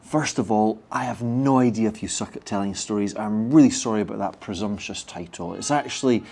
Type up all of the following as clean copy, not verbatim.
First of all, I have no idea if you suck at telling stories. I'm really sorry about that presumptuous title. It's actually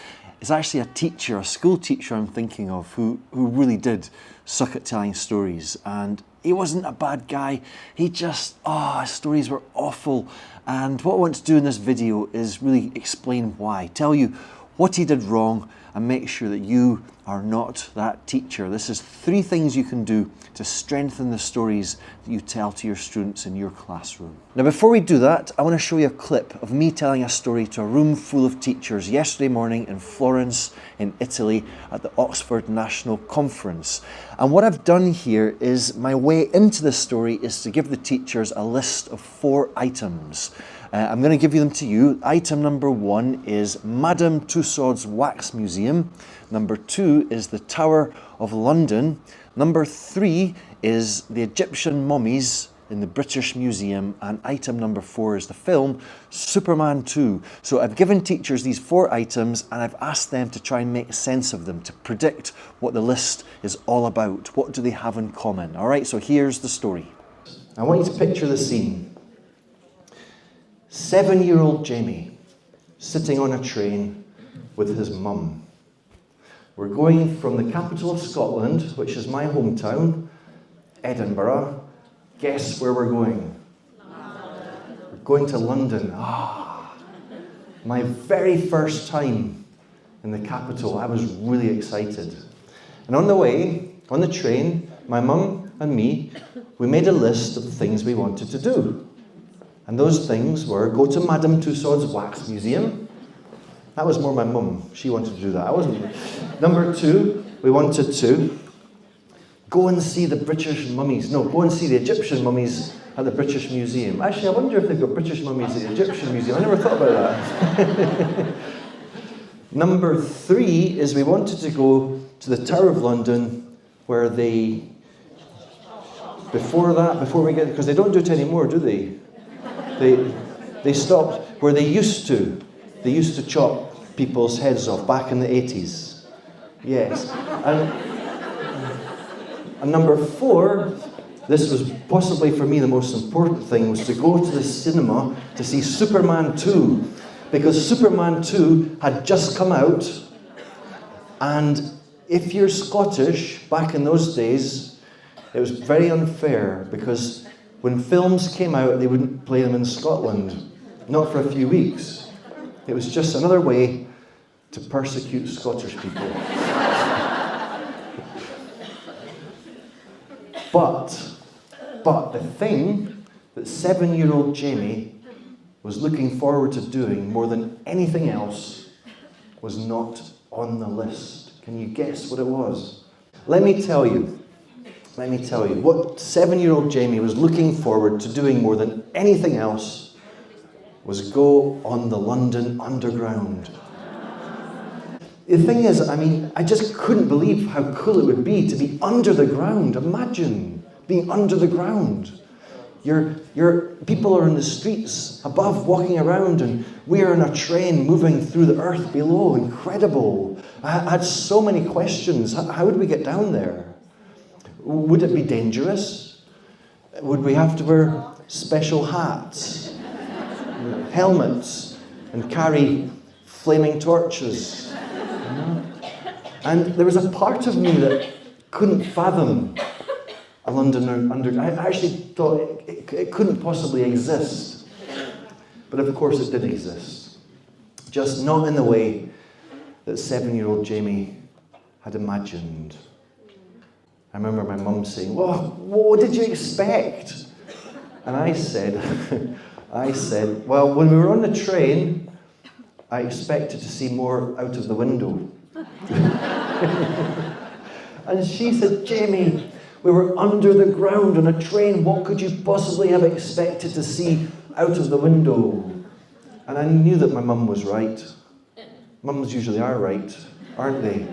a teacher, a school teacher I'm thinking of, who really did suck at telling stories. And he wasn't a bad guy. He just, his stories were awful. And what I want to do in this video is really explain why, tell you what he did wrong, and make sure that you are not that teacher. This is 3 things you can do to strengthen the stories that you tell to your students in your classroom. Now, before we do that, I want to show you a clip of me telling a story to a room full of teachers yesterday morning in Florence, in Italy, at the Oxford National Conference. And what I've done here is, my way into this story is to give the teachers a list of 4 items. I'm going to give them to you. Item number 1 is Madame Tussauds Wax Museum. Number 2 is the Tower of London. Number 3 is the Egyptian mummies in the British Museum. And item number 4 is the film Superman 2. So I've given teachers these 4 items and I've asked them to try and make sense of them, to predict what the list is all about. What do they have in common? All right, so here's the story. I want you to picture the scene. 7-year-old Jamie sitting on a train with his mum. We're going from the capital of Scotland, which is my hometown, Edinburgh. Guess where we're going? London. We're going to London. My very first time in the capital. I was really excited. And on the way, on the train, my mum and me, we made a list of the things we wanted to do. And those things were go to Madame Tussauds Wax Museum. That was more my mum. She wanted to do that. I wasn't. Number 2, we wanted to go and see the British mummies. No, go and see the Egyptian mummies at the British Museum. Actually, I wonder if they've got British mummies at the Egyptian Museum. I never thought about that. Number 3 is we wanted to go to the Tower of London, where they, before we get, because they don't do it anymore, do they? They stopped where they used to. They used to chop people's heads off back in the 80s. Yes. And number 4, this was possibly for me the most important thing, was to go to the cinema to see Superman 2. Because Superman 2 had just come out. And if you're Scottish, back in those days, it was very unfair because when films came out, they wouldn't play them in Scotland, not for a few weeks. It was just another way to persecute Scottish people. But the thing that 7-year-old Jamie was looking forward to doing more than anything else was not on the list. Can you guess what it was? Let me tell you what 7-year-old Jamie was looking forward to doing more than anything else was go on the London Underground. The thing is, I just couldn't believe how cool it would be to be under the ground. Imagine being under the ground. Your people are in the streets above walking around and we're in a train moving through the earth below. Incredible. I had so many questions. How would we get down there? Would it be dangerous? Would we have to wear special hats, helmets, and carry flaming torches? And there was a part of me that couldn't fathom a London Underground. I actually thought it couldn't possibly exist. But of course it did exist. Just not in the way that 7-year-old Jamie had imagined. I remember my mum saying, "Well, what did you expect?" And I said, well, when we were on the train, I expected to see more out of the window. And she said, "Jamie, we were under the ground on a train. What could you possibly have expected to see out of the window?" And I knew that my mum was right. Mums usually are right, aren't they?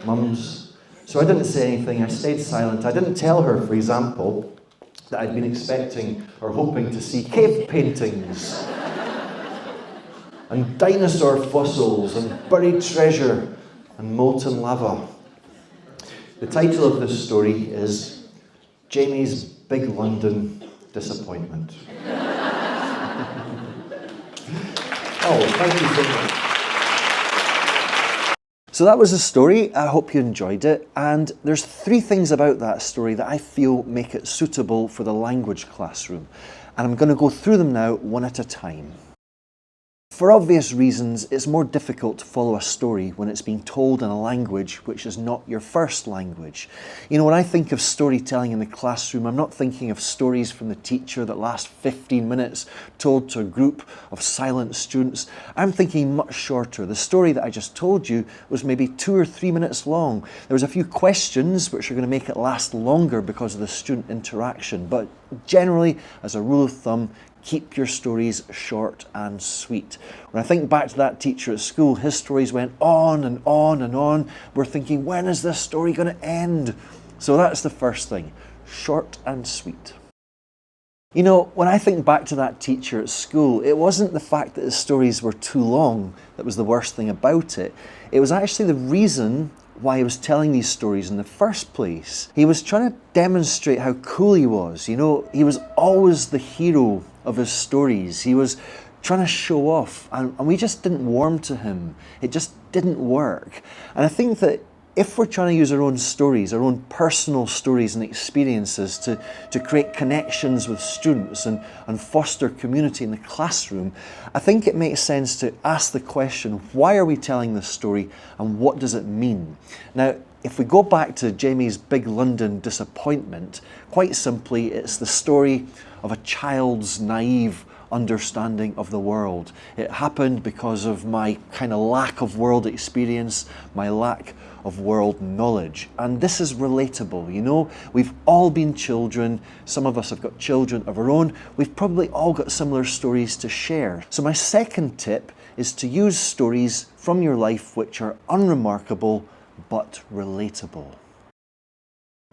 Mums. So I didn't say anything. I stayed silent. I didn't tell her, for example, that I'd been expecting or hoping to see cave paintings and dinosaur fossils and buried treasure and molten lava. The title of this story is Jamie's Big London disappointment. Oh, thank you so much. So that was the story. I hope you enjoyed it. And there's 3 things about that story that I feel make it suitable for the language classroom. And I'm going to go through them now one at a time. For obvious reasons, it's more difficult to follow a story when it's being told in a language which is not your first language. You know, when I think of storytelling in the classroom, I'm not thinking of stories from the teacher that last 15 minutes told to a group of silent students. I'm thinking much shorter. The story that I just told you was maybe 2 or 3 minutes long. There was a few questions which are going to make it last longer because of the student interaction, but generally, as a rule of thumb, keep your stories short and sweet. When I think back to that teacher at school, his stories went on and on and on. We're thinking, when is this story going to end? So that's the first thing, short and sweet. You know, when I think back to that teacher at school, it wasn't the fact that his stories were too long that was the worst thing about it. It was actually the reason why he was telling these stories in the first place. He was trying to demonstrate how cool he was. You know, he was always the hero of his stories. He was trying to show off, and we just didn't warm to him. It just didn't work. And I think that if we're trying to use our own stories, our own personal stories and experiences to create connections with students and foster community in the classroom, I think it makes sense to ask the question, why are we telling this story and what does it mean? Now, if we go back to Jamie's big London disappointment, quite simply, it's the story of a child's naive understanding of the world. It happened because of my kind of lack of world experience, my lack of world knowledge. And this is relatable, you know? We've all been children. Some of us have got children of our own. We've probably all got similar stories to share. So my second tip is to use stories from your life which are unremarkable but relatable.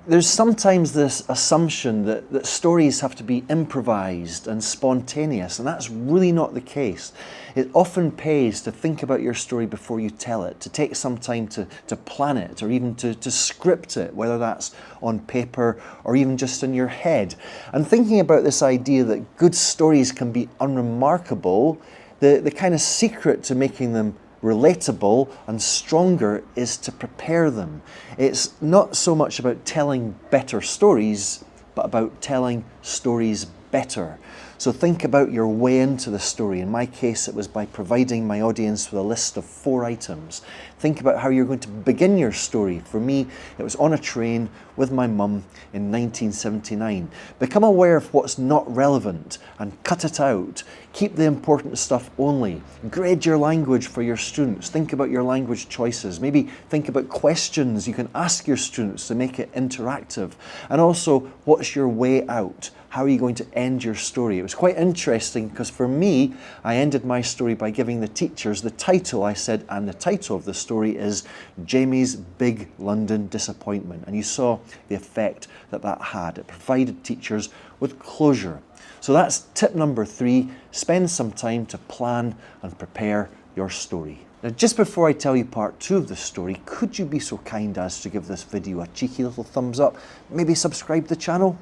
There's sometimes this assumption that stories have to be improvised and spontaneous, and that's really not the case. It often pays to think about your story before you tell it, to take some time to plan it, or even to script it, whether that's on paper or even just in your head. And thinking about this idea that good stories can be unremarkable, the kind of secret to making them relatable and stronger is to prepare them. It's not so much about telling better stories, but about telling stories better. So think about your way into the story. In my case, it was by providing my audience with a list of 4 items. Think about how you're going to begin your story. For me, it was on a train with my mum in 1979. Become aware of what's not relevant and cut it out. Keep the important stuff only. Grade your language for your students. Think about your language choices. Maybe think about questions you can ask your students to make it interactive. And also, what's your way out? How are you going to end your story? It was quite interesting because for me, I ended my story by giving the teachers the title. I said, and the title of the story is Jamie's Big London Disappointment. And you saw the effect that that had. It provided teachers with closure. So that's tip number 3, spend some time to plan and prepare your story. Now, just before I tell you part 2 of the story, could you be so kind as to give this video a cheeky little thumbs up? Maybe subscribe to the channel?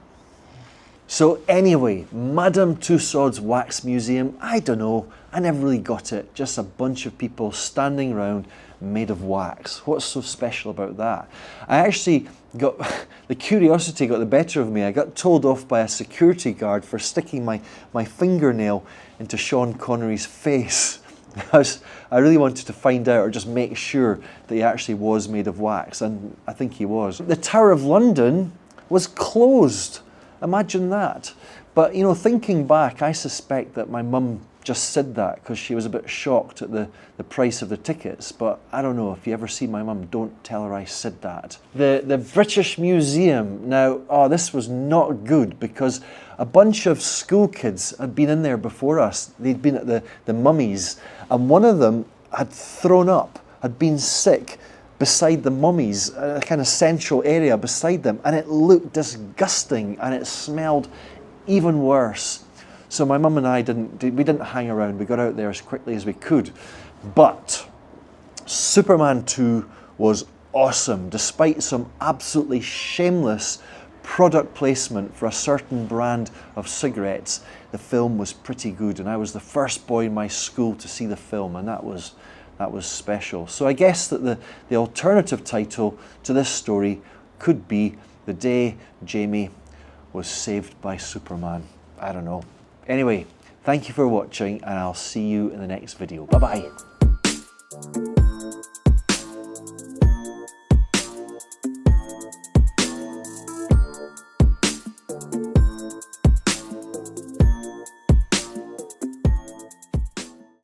So anyway, Madame Tussauds Wax Museum, I don't know, I never really got it. Just a bunch of people standing around made of wax. What's so special about that? I actually got, the curiosity got the better of me. I got told off by a security guard for sticking my fingernail into Sean Connery's face. I really wanted to find out or just make sure that he actually was made of wax, and I think he was. The Tower of London was closed. Imagine that. But, you know, thinking back, I suspect that my mum just said that because she was a bit shocked at the price of the tickets. But I don't know, if you ever see my mum, don't tell her I said that. The British Museum. Now, this was not good because a bunch of school kids had been in there before us. They'd been at the mummies, and one of them had thrown up, had been sick, beside the mummies, a kind of central area beside them, and it looked disgusting and it smelled even worse. So my mum and I didn't hang around. We got out there as quickly as we could. But Superman 2 was awesome, despite some absolutely shameless product placement for a certain brand of cigarettes, the film was pretty good, and I was the first boy in my school to see the film, and that was special. So I guess that the alternative title to this story could be The Day Jamie Was Saved by Superman. I don't know. Anyway, thank you for watching, and I'll see you in the next video. Bye bye.